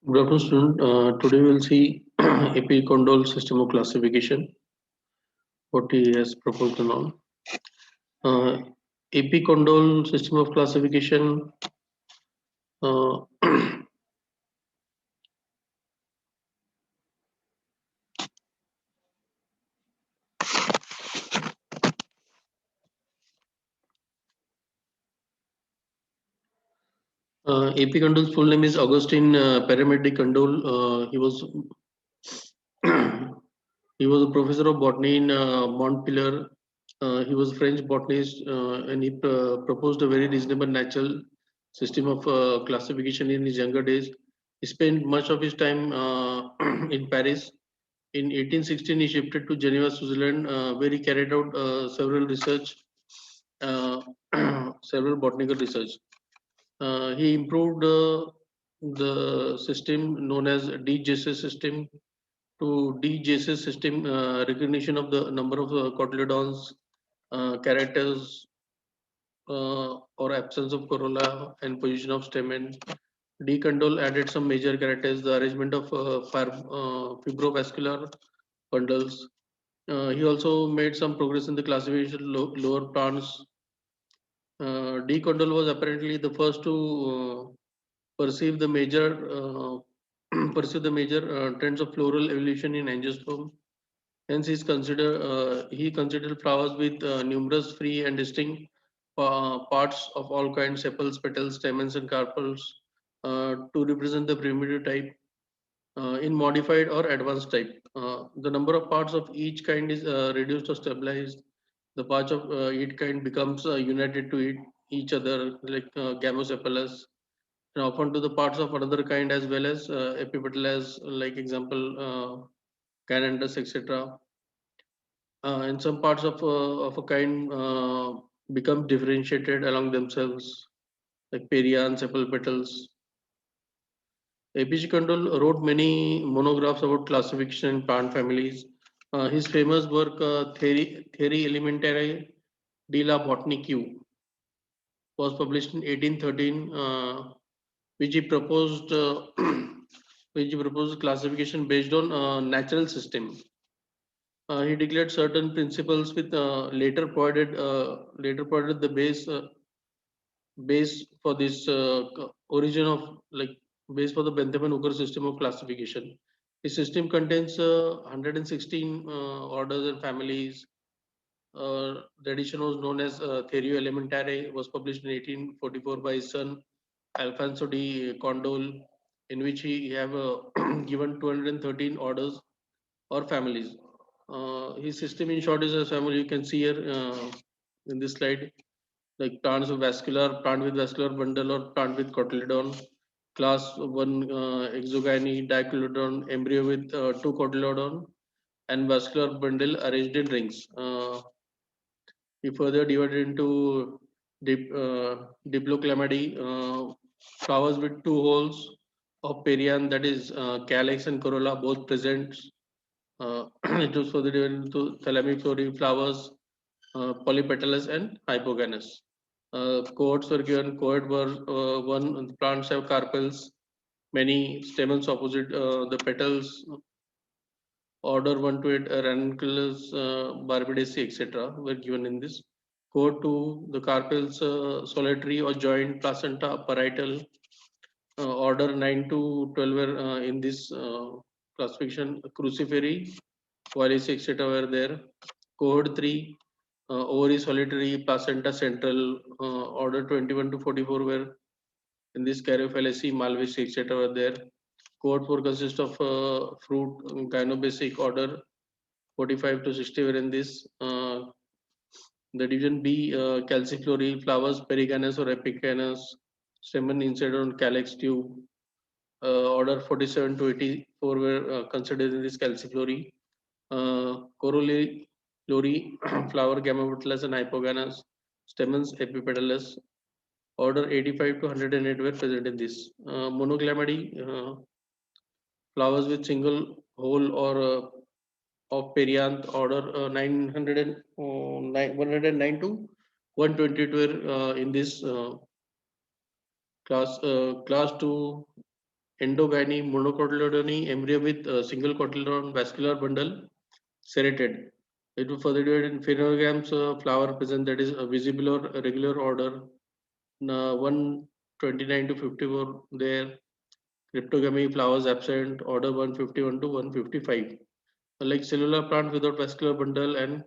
Good afternoon, student. Today we'll see AP Condole system of classification, what he has proposed now. Uh, AP Condole system of classification. Uh, AP Condole's full name is Augustine Paramedic Condole. He was a professor of botany in Montpellier. He was a French botanist, and he proposed a very reasonable natural system of classification in his younger days. He spent much of his time in Paris. In 1816, he shifted to Geneva, Switzerland, where he carried out several research, uh, several botanical research. He improved the system known as DJSS system to DJSS system, recognition of the number of cotyledons, characters, or absence of corolla and position of stamen. D Condole added some major characters, the arrangement of fibrovascular bundles. He also made some progress in the classification lower plants. D Condole was apparently the first to perceive the major perceive the major trends of floral evolution in angiosperm. Hence, he considered flowers with numerous free and distinct parts of all kinds, sepals, petals, stamens, and carpels, to represent the primitive type in modified or advanced type. The number of parts of each kind is reduced or stabilized. The parts of each kind becomes united to each other, like gamosepalous, and often to the parts of another kind as well as epipetalous, like example, canandus, etc. And some parts of a kind become differentiated along themselves, like perianth, sepal petals. A.P.G. Kandul wrote many monographs about classification in plant families. His famous work, Theorie Elementaire de la Botanique, was published in 1813, which he proposed, which he proposed classification based on natural system. He declared certain principles with later provided the base for this origin of, like, base for the Bentham Hooker system of classification. The system contains 116 orders and families. The edition was known as Theoria Elementare, was published in 1844 by his son Alfonso de Condole, in which he have given 213 orders or families. His system in short is a family you can see here in this slide, like plants with vascular, plant with vascular bundle or plant with cotyledon, class 1 exogyne, dicotyledon, embryo with 2 cotyledon, and vascular bundle arranged in rings. He further divided into diploclamidae, flowers with 2 holes of perianth, that is calyx and corolla, both present. It was further divided into thalamiflori flowers, polypetalous and hypogynous. Cohorts were given. Cohort were one, plants have carpels, many stamens opposite the petals. Order 1 to 8, ranunculus, barbadeaceae, etc. were given in this. Cohort 2, the carpels solitary or joint, placenta, parietal. Order 9 to 12 were in this classification. Crucifery, Wallace, etc. were there. Cohort 3, ovary solitary, placenta central. Order 21 to 44 were in this. Caryophyllaceae, Malvaceae, etc. were there. Cohort 4 consists of fruit, gynobasic. Order 45 to 60 were in this. The division B, calciflory, flowers, perigynous or epigynous, stamen inside on calyx tube. Order 47 to 84 were considered in this calciflory. Corollary, flower gamopetalous and hypogynous, stamens epipetalous. Order 85 to 108 were present in this. Monoclamidae, flowers with single hole or of perianth. Order 109 to 122 were in this class 2 endogyne, monocotyledony embryo with single cotyledon vascular bundle, serrated. It will further divided in phenograms, flower present that is visible or regular order, 129 to 54 there. Cryptogamy, flowers absent, order 151 to 155. Like cellular plant without vascular bundle and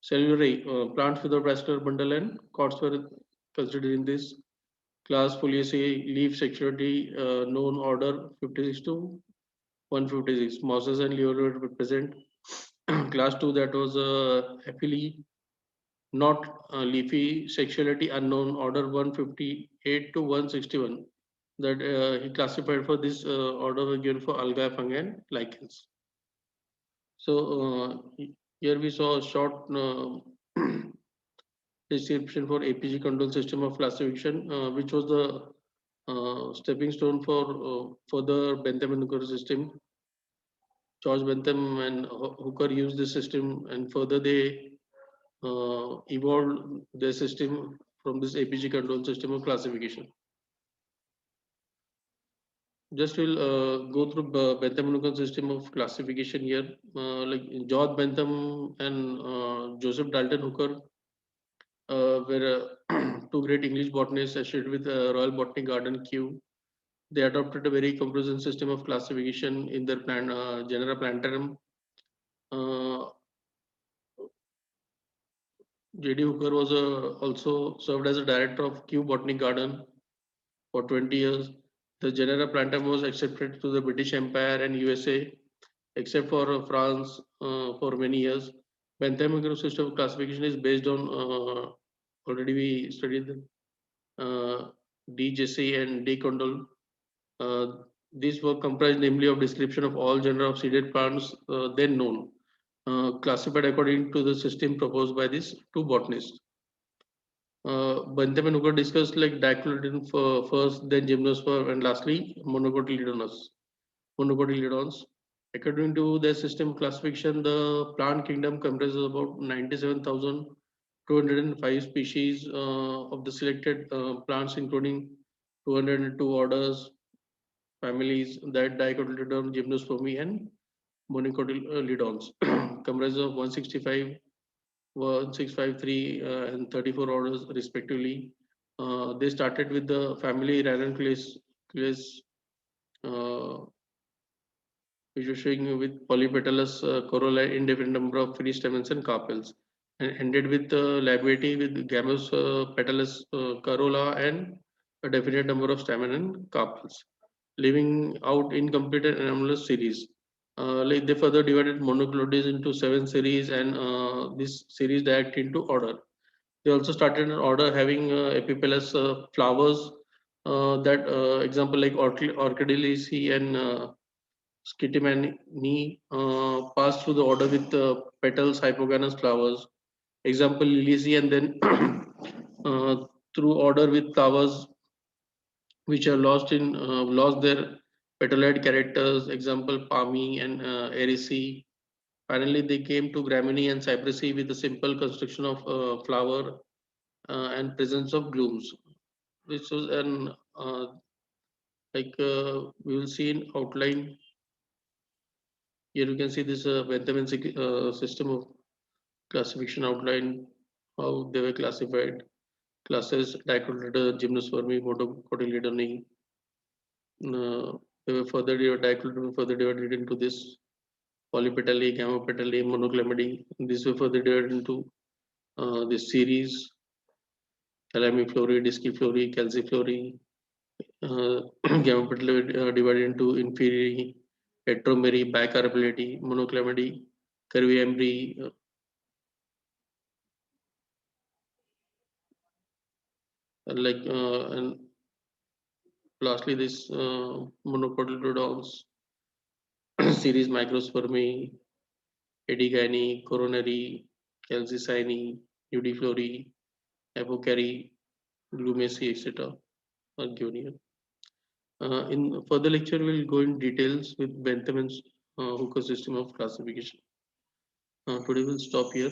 cellular plants without vascular bundle and cords were considered in this class. Foliaceae, leaf sexuality, known order 56 to 156. Mosses and leaves were present. Class 2, that was happily not leafy sexuality unknown, order 158 to 161. That he classified for this order were given for algae, fungi, and lichens. So here we saw a short description for APG control system of classification, which was the stepping stone for further Bentham and Hooker system. George Bentham and Hooker used this system, and further they evolved their system from this APG control system of classification. Just will go through Bentham and Hooker system of classification here. Like George Bentham and Joseph Dalton Hooker were two great English botanists associated with Royal Botanic Garden, Kew. They adopted a very comprehensive system of classification in their genera Plantarum. J.D. Hooker was also served as a director of Kew Botanic Garden for 20 years. The genera Plantarum was accepted to the British Empire and USA, except for France for many years. Bentham and Hooker system of classification is based on already we studied D. Jesse and D. Candolle. These were comprised namely of description of all genera of seeded plants then known, classified according to the system proposed by these two botanists. Bentham and Hooker discussed like Dicotyledon first, then Gymnosperm, and lastly Monocotyledons. According to their system classification, the plant kingdom comprises about 97,205 species of the selected plants, including 202 orders, families, that Dicotyledon, Gymnospermi, and Monocotyledons, comprises of 165, 1653, and 34 orders respectively. They started with the family Ranunculus, uh, which was showing with polypetalous corolla, indifferent number of free stamens and carpels, and ended with labiaty with gamous petalous corolla and a definite number of stamen and carpels, leaving out incomplete and anomalous series. Like they further divided monoclonids into 7 series, and this series divided into order. They also started an order having epipelous flowers. That example like Orchidaceae and Scitimani pass through the order with petals, hypogynous flowers. Example Liliaceae, and then through order with flowers which are lost their petaloid characters. Example Palmy and Ericaceae. Finally, they came to Graminy and Cypressae with a simple construction of flower and presence of glooms. This was an we will see in outline. Here you can see this Bentham system of classification outline, how they were classified. Classes Dicotyledon, Gymnospermi, Monocotyledony. They were Dicotyledon further divided into this Polypetalae, Gamopetalae, Monoclamidae. These were further divided into this series: Thalamiflorae, Disciflorae, Calciflorae. Gamopetalae divided into inferior, Heteromeri, Bicarpellate, Monoclamidae, Curvambri, and lastly this Monocotyledons series Microspermi, Edigani, Coronary, Calcicini, Nudiflori, Apocari, Glumaceae, etc. are given here. In further lecture, we'll go in details with Bentham and Hooker system of classification. Today we'll stop here.